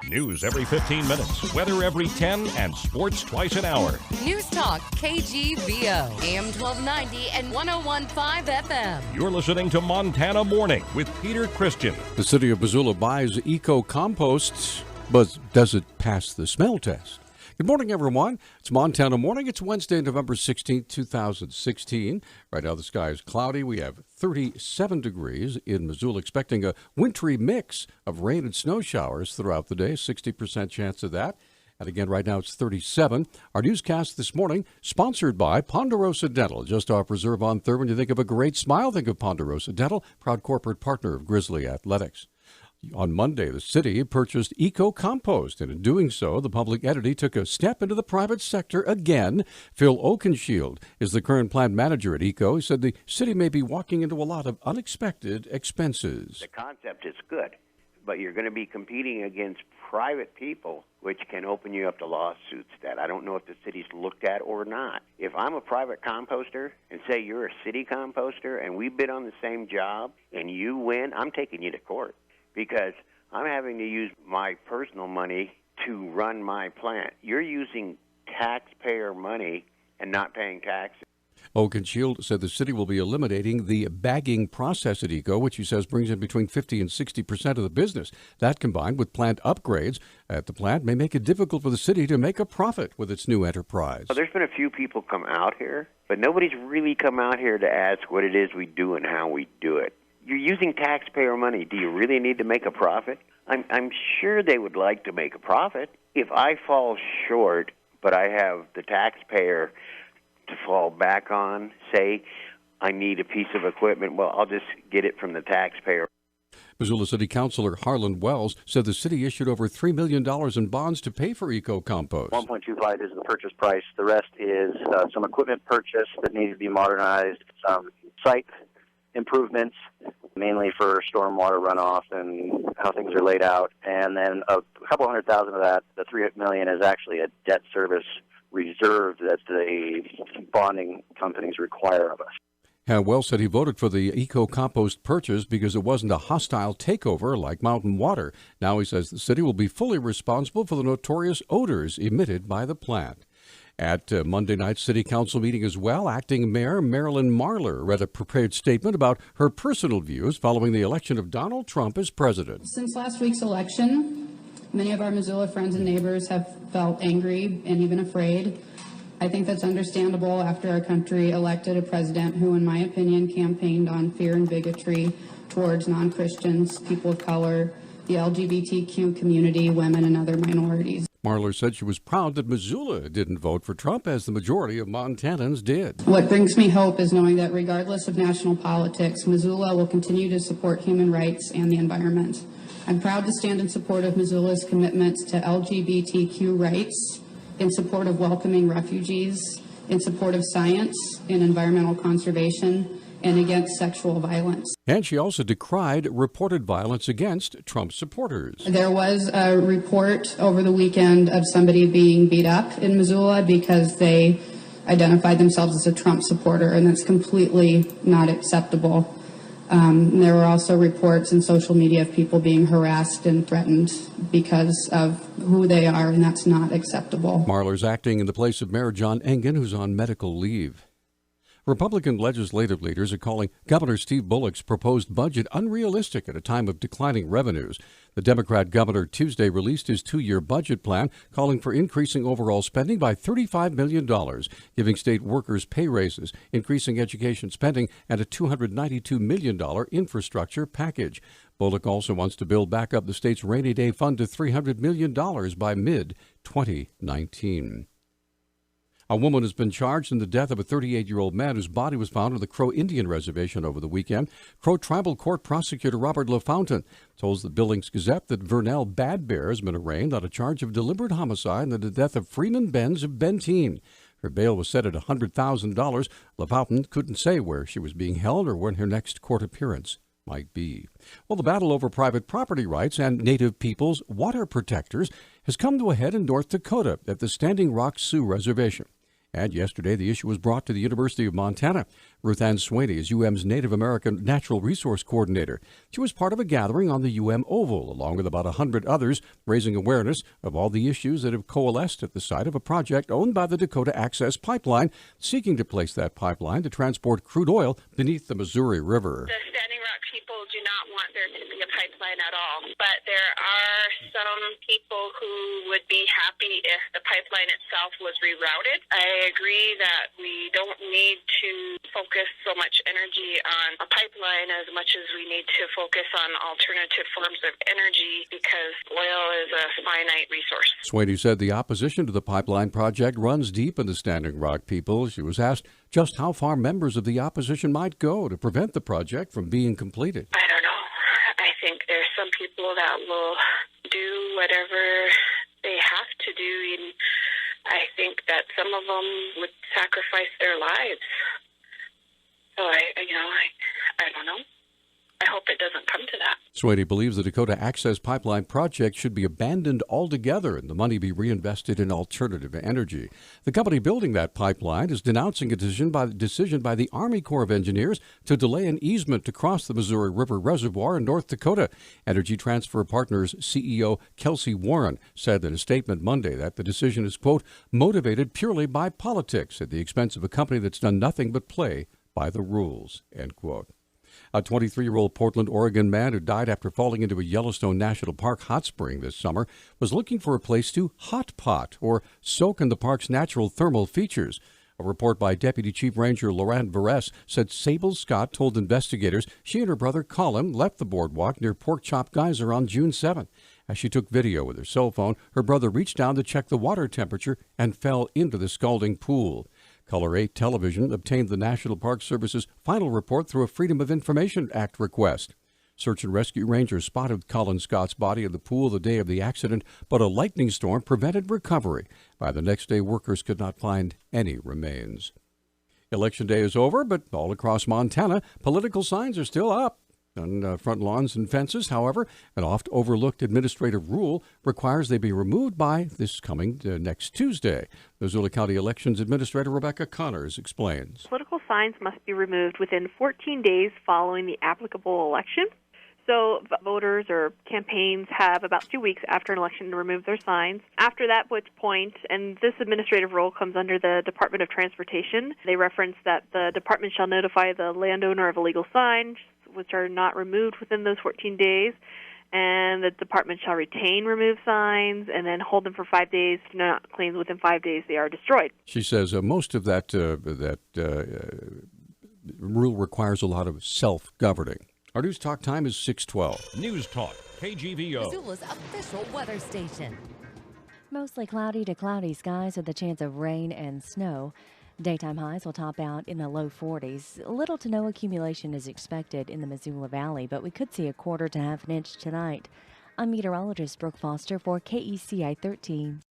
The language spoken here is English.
News every 15 minutes, weather every 10, and sports twice an hour. Newstalk, KGVO, AM 1290 and 101.5 FM. You're listening to Montana Morning with Peter Christian. The city of Missoula buys Compost, but does it pass the smell test? Good morning, everyone. It's Montana Morning. It's Wednesday, November 16th, 2016. Right now, the sky is cloudy. We have 37 degrees in Missoula, expecting a wintry mix of rain and snow showers throughout the day, 60% chance of that. And again, right now, it's 37. Our newscast this morning, sponsored by Ponderosa Dental. Just off Reserve on 3rd. When you think of a great smile, think of Ponderosa Dental, proud corporate partner of Grizzly Athletics. On Monday, the city purchased Compost, and in doing so, the public entity took a step into the private sector again. Phil Oakenshield is the current plant manager at He said the city may be walking into a lot of unexpected expenses. The concept is good, but you're going to be competing against private people, which can open you up to lawsuits that I don't know if the city's looked at or not. If I'm a private composter and say you're a city composter and we bid on the same job and you win, I'm taking you to court. Because I'm having to use my personal money to run my plant. You're using taxpayer money and not paying taxes. Oakenshield said the city will be eliminating the bagging process at which he says brings in between 50 and 60% of the business. That, combined with plant upgrades at the plant, may make it difficult for the city to make a profit with its new enterprise. Well, there's been a few people come out here, but nobody's really come out here to ask what it is we do and how we do it. You're using taxpayer money. Do you really need to make a profit? I'm sure they would like to make a profit. If I fall short, but I have the taxpayer to fall back on, say I need a piece of equipment, well, I'll just get it from the taxpayer. Missoula City Councilor Harlan Wells said the city issued over $3 million in bonds to pay for Compost. 1.25 is the purchase price. The rest is some equipment purchase that needs to be modernized, some site improvements, mainly for stormwater runoff and how things are laid out. And then a couple $100,000 of that, the $3 million, is actually a debt service reserve that the bonding companies require of us. Wells said he voted for the Compost purchase because it wasn't a hostile takeover like Mountain Water. Now he says the city will be fully responsible for the notorious odors emitted by the plant. At Monday night's city council meeting as well, acting mayor Marilyn Marler read a prepared statement about her personal views following the election of Donald Trump as president. Since last week's election, many of our Missoula friends and neighbors have felt angry and even afraid. I think that's understandable after our country elected a president who, in my opinion, campaigned on fear and bigotry towards non-Christians, people of color, the LGBTQ community, women, and other minorities. Marler said she was proud that Missoula didn't vote for Trump, as the majority of Montanans did. What brings me hope is knowing that regardless of national politics, Missoula will continue to support human rights and the environment. I'm proud to stand in support of Missoula's commitments to LGBTQ rights, in support of welcoming refugees, in support of science and environmental conservation, and against sexual violence. And she also decried reported violence against Trump supporters. There was a report over the weekend of somebody being beat up in Missoula because they identified themselves as a Trump supporter, and that's completely not acceptable. There were also reports in social media of people being harassed and threatened because of who they are, and that's not acceptable. Marler's acting in the place of Mayor John Engen, who's on medical leave. Republican legislative leaders are calling Governor Steve Bullock's proposed budget unrealistic at a time of declining revenues. The Democrat governor Tuesday released his two-year budget plan, calling for increasing overall spending by $35 million, giving state workers pay raises, increasing education spending, and a $292 million infrastructure package. Bullock also wants to build back up the state's rainy day fund to $300 million by mid-2019. A woman has been charged in the death of a 38-year-old man whose body was found on the Crow Indian Reservation over the weekend. Crow Tribal Court prosecutor Robert LaFountain told the Billings Gazette that Vernell Badbear has been arraigned on a charge of deliberate homicide in the death of Freeman Benz of Benteen. Her bail was set at $100,000. LaFountain couldn't say where she was being held or when her next court appearance might be. Well, the battle over private property rights and Native peoples' water protectors has come to a head in North Dakota at the Standing Rock Sioux Reservation. And yesterday, the issue was brought to the University of Montana. Ruth Ann Sweeney is UM's Native American Natural Resource Coordinator. She was part of a gathering on the UM Oval, along with about 100 others, raising awareness of all the issues that have coalesced at the site of a project owned by the Dakota Access Pipeline, seeking to place that pipeline to transport crude oil beneath the Missouri River. The Standing Rock people do not want there to be a pipeline at all, but there are some people who would be happy if the pipeline itself was rerouted. I agree that we don't need to focus so much energy on a pipeline as much as we need to focus on alternative forms of energy because oil is a finite resource. Sweeney said the opposition to the pipeline project runs deep in the Standing Rock people. She was asked just how far members of the opposition might go to prevent the project from being completed. I don't know. I think there's some people that will do whatever they have to do, and I think that some of them would sacrifice their lives. So I don't know. I hope it doesn't come to that. Sweeney believes the Dakota Access Pipeline project should be abandoned altogether and the money be reinvested in alternative energy. The company building that pipeline is denouncing a decision by the Army Corps of Engineers to delay an easement to cross the Missouri River Reservoir in North Dakota. Energy Transfer Partners CEO Kelsey Warren said in a statement Monday that the decision is, quote, motivated purely by politics at the expense of a company that's done nothing but play by the rules, end quote. A 23-year-old Portland, Oregon man who died after falling into a Yellowstone National Park hot spring this summer was looking for a place to hot pot or soak in the park's natural thermal features. A report by Deputy Chief Ranger Laurent Varese said Sable Scott told investigators she and her brother Colin left the boardwalk near Pork Chop Geyser on June 7th. As she took video with her cell phone, her brother reached down to check the water temperature and fell into the scalding pool. Color 8 Television obtained the National Park Service's final report through a Freedom of Information Act request. Search and rescue rangers spotted Colin Scott's body in the pool the day of the accident, but a lightning storm prevented recovery. By the next day, workers could not find any remains. Election day is over, but all across Montana, political signs are still up on front lawns and fences. However, an oft-overlooked administrative rule requires they be removed by this coming next Tuesday. Missoula County Elections Administrator Rebecca Connors explains. Political signs must be removed within 14 days following the applicable election. So voters or campaigns have about 2 weeks after an election to remove their signs. After that which point, and this administrative role comes under the Department of Transportation, they reference that the department shall notify the landowner of illegal signs which are not removed within those 14 days, and the department shall retain removed signs and then hold them for 5 days. If not claimed within 5 days, they are destroyed. She says most of that rule requires a lot of self-governing. Our News Talk time is 6:12. News Talk, KGVO. Missoula's official weather station. Mostly cloudy to cloudy skies with a chance of rain and snow. Daytime highs will top out in the low 40s. Little to no accumulation is expected in the Missoula Valley, but we could see a quarter to half an inch tonight. I'm meteorologist Brooke Foster for KECI 13.